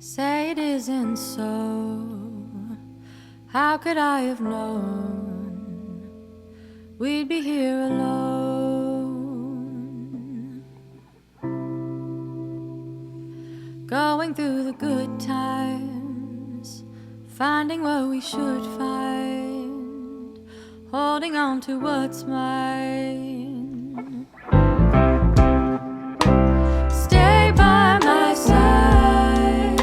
Say it isn't so. How could I have known we'd be here alone? Going through the good times, finding what we should find, holding on to what's mine. Stay by my side,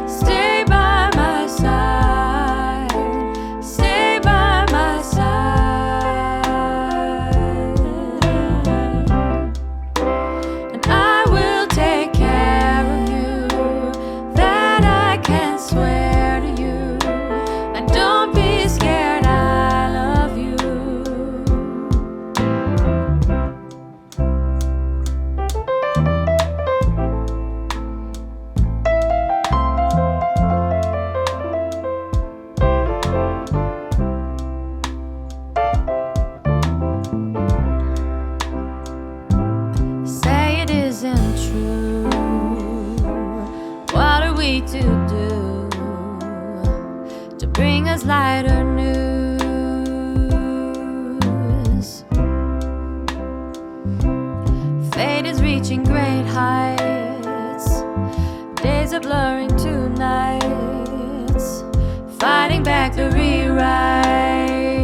stay by my side, stay by my side, and I will take care of you, that I can swear to you, and don't be scared, I love you. Say it isn't true. What are we to do to bring us lighter news? Fate is reaching great heights. Days are blurring to nights, fighting back the rewrite.